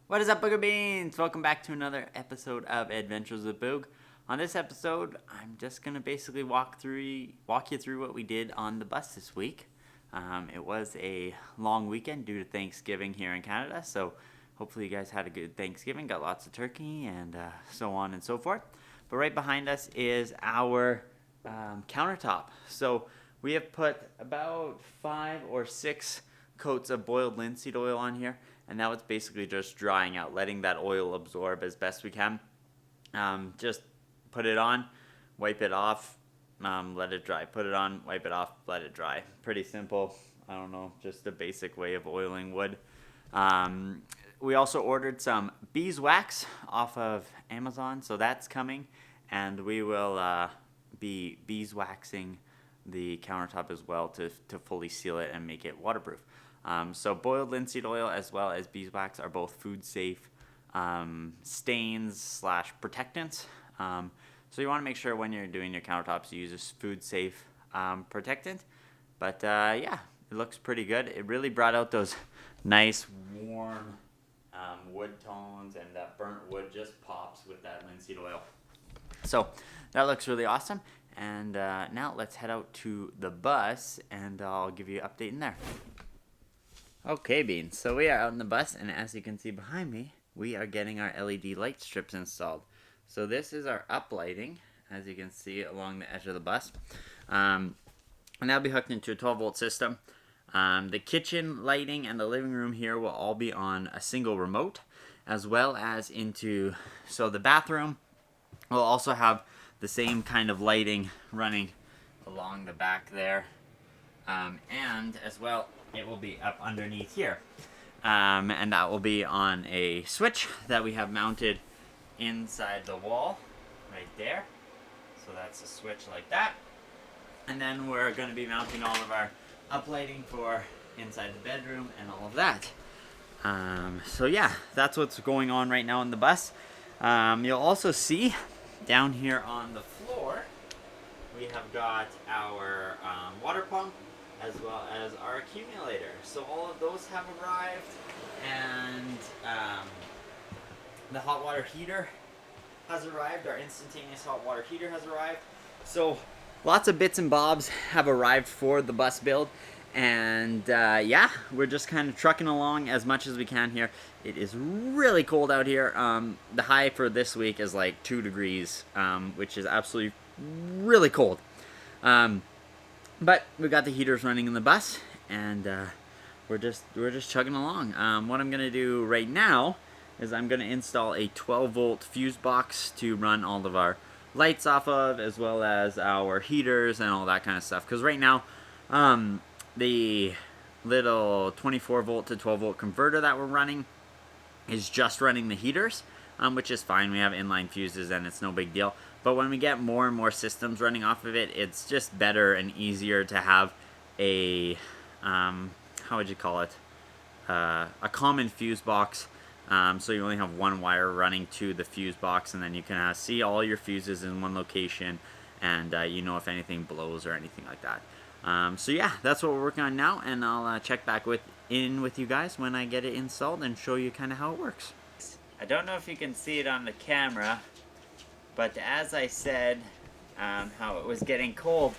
What is up, Booger Beans? Welcome back to another episode of Adventures with Boog. On this episode, I'm just gonna basically walk you through what we did on the bus this week. It was a long weekend due to Thanksgiving here in Canada, so hopefully you guys had a good Thanksgiving, got lots of turkey and so on and so forth. But right behind us is our countertop. So we have put about 5 or 6 coats of boiled linseed oil on here, and now it's basically just drying out, letting that oil absorb as best we can. Just put it on, wipe it off, let it dry. Put it on, wipe it off, let it dry. Pretty simple. I don't know, just a basic way of oiling wood. We also ordered some beeswax off of Amazon, so that's coming, and we will be beeswaxing the countertop as well to fully seal it and make it waterproof. So boiled linseed oil as well as beeswax are both food safe stains / protectants. So you want to make sure when you're doing your countertops you use a food safe protectant. But yeah, it looks pretty good. It really brought out those nice warm wood tones, and that burnt wood just pops with that linseed oil. So that looks really awesome. And now let's head out to the bus and I'll give you an update in there. Okay, Beans, so we are out on the bus, and as you can see behind me, we are getting our LED light strips installed. So this is our uplighting, as you can see along the edge of the bus. And that'll be hooked into a 12-volt system. The kitchen lighting and the living room here will all be on a single remote, as well as so the bathroom will also have the same kind of lighting running along the back there. And as well, it will be up underneath here. And that will be on a switch that we have mounted inside the wall right there. So that's a switch like that. And then we're going to be mounting all of our uplighting for inside the bedroom and all of that. So yeah, that's what's going on right now in the bus. You'll also see down here on the floor, we have got our water pump as well as our accumulator. So all of those have arrived, and the hot water heater has arrived. Our instantaneous hot water heater has arrived. So lots of bits and bobs have arrived for the bus build, and yeah, we're just kind of trucking along as much as we can here. It is really cold out here. The high for this week is like 2 degrees, which is absolutely really cold. But we got the heaters running in the bus, and we're just chugging along. What I'm gonna do right now is I'm gonna install a 12-volt fuse box to run all of our lights off of, as well as our heaters and all that kind of stuff. Because right now, the little 24-volt to 12-volt converter that we're running is just running the heaters, which is fine. We have inline fuses and it's no big deal. But when we get more and more systems running off of it, it's just better and easier to have a, how would you call it, a common fuse box. So you only have one wire running to the fuse box, and then you can see all your fuses in one location, and you know if anything blows or anything like that. So yeah, that's what we're working on now, and I'll check back in with you guys when I get it installed and show you kind of how it works. I don't know if you can see it on the camera, but as I said, how it was getting cold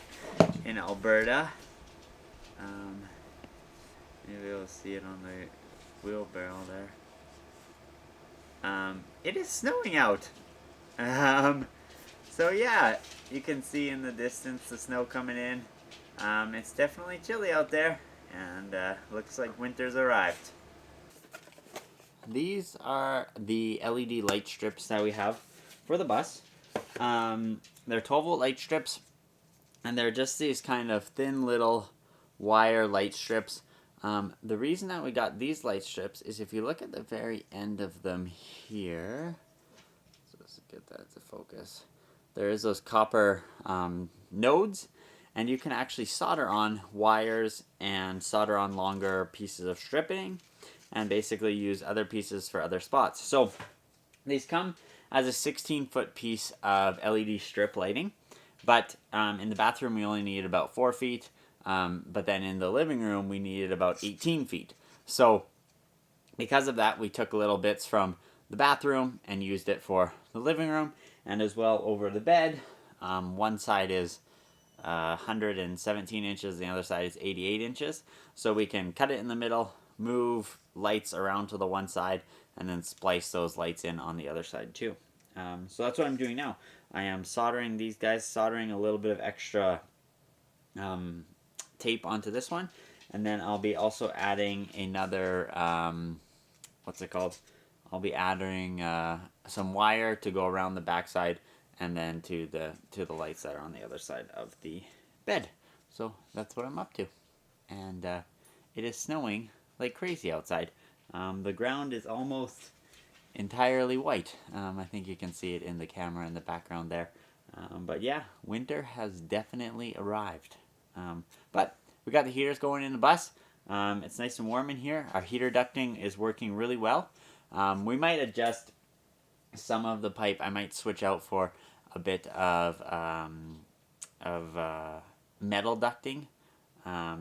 in Alberta. Maybe you'll see it on the wheelbarrow there. It is snowing out. So yeah, you can see in the distance the snow coming in. It's definitely chilly out there, and looks like winter's arrived. These are the LED light strips that we have for the bus. They're 12-volt light strips, and they're just these kind of thin little wire light strips. The reason that we got these light strips is if you look at the very end of them here, so let's get that to focus, there is those copper nodes, and you can actually solder on wires and solder on longer pieces of stripping and basically use other pieces for other spots. So these come as a 16-foot piece of LED strip lighting, but in the bathroom we only need about 4 feet, but then in the living room we needed about 18 feet. So because of that, we took little bits from the bathroom and used it for the living room and as well over the bed. One side is 117 inches, the other side is 88 inches. So we can cut it in the middle, move lights around to the one side, and then splice those lights in on the other side too. So that's what I'm doing now. I am soldering these guys, soldering a little bit of extra tape onto this one, and then I'll be also adding another, what's it called? I'll be adding some wire to go around the backside, and then to the lights that are on the other side of the bed. So that's what I'm up to, and it is snowing like crazy outside. The ground is almost entirely white. I think you can see it in the camera in the background there. But yeah, winter has definitely arrived. But we got the heaters going in the bus. It's nice and warm in here. Our heater ducting is working really well. We might adjust some of the pipe. I might switch out for a bit of metal ducting,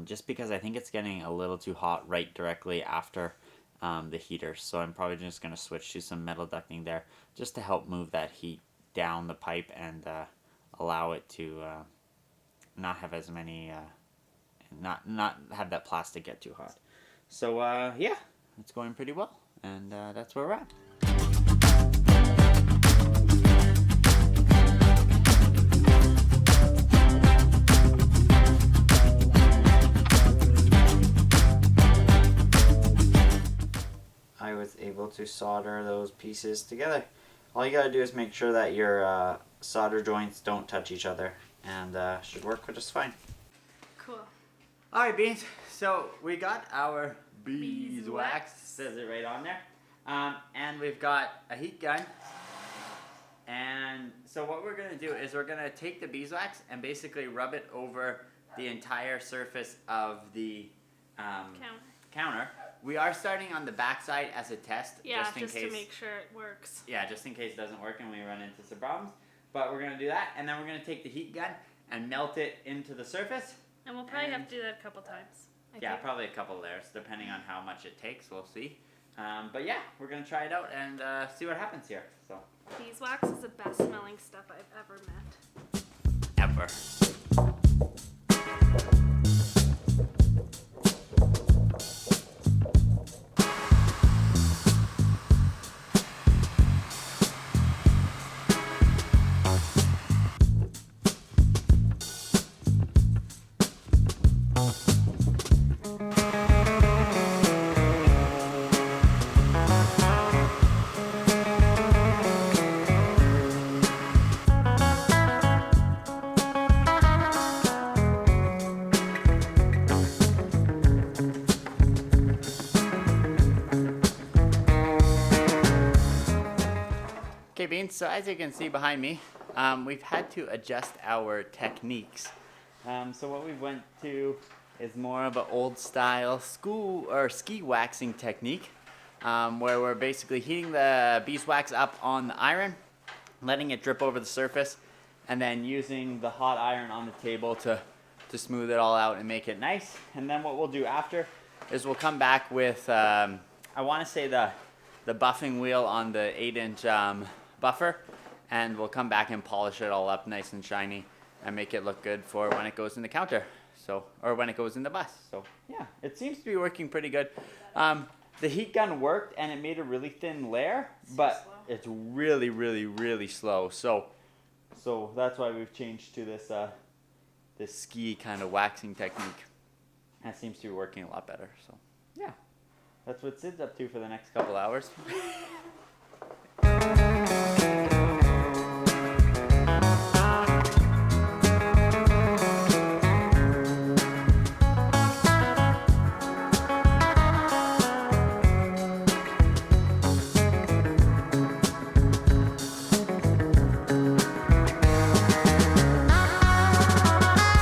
just because I think it's getting a little too hot right directly after the heater. So I'm probably just going to switch to some metal ducting there just to help move that heat down the pipe and allow it to not have as many, not have that plastic get too hot. So yeah, it's going pretty well, and that's where we're at. I was able to solder those pieces together. All you gotta do is make sure that your solder joints don't touch each other, and should work just fine. Cool. Alright, Beans, so we got our Beeswax, says it right on there, and we've got a heat gun. And so what we're gonna do is we're gonna take the beeswax and basically rub it over the entire surface of the counter. We are starting on the back side as a test, Yeah, just in case. to make sure it works. Yeah, just in case it doesn't work and we run into some problems. But we're gonna do that, and then we're gonna take the heat gun and melt it into the surface. And we'll probably have to do that a couple times. I think. Probably a couple layers, depending on how much it takes. We'll see. But yeah, we're gonna try it out and see what happens here. So. Beeswax is the best smelling stuff I've ever met. Ever. Okay, Beans, so as you can see behind me, we've had to adjust our techniques. So what we went to is more of an old style ski waxing technique, where we're basically heating the beeswax up on the iron, letting it drip over the surface, and then using the hot iron on the table to smooth it all out and make it nice. And then what we'll do after is we'll come back with, I want to say the buffing wheel on the 8-inch buffer, and we'll come back and polish it all up nice and shiny and make it look good for when it goes in the counter, or when it goes in the bus. So yeah, it seems to be working pretty good. The heat gun worked and it made a really thin layer, but it's really, really, really slow. So that's why we've changed to this ski kind of waxing technique. That seems to be working a lot better. So yeah, that's what Sid's up to for the next couple hours.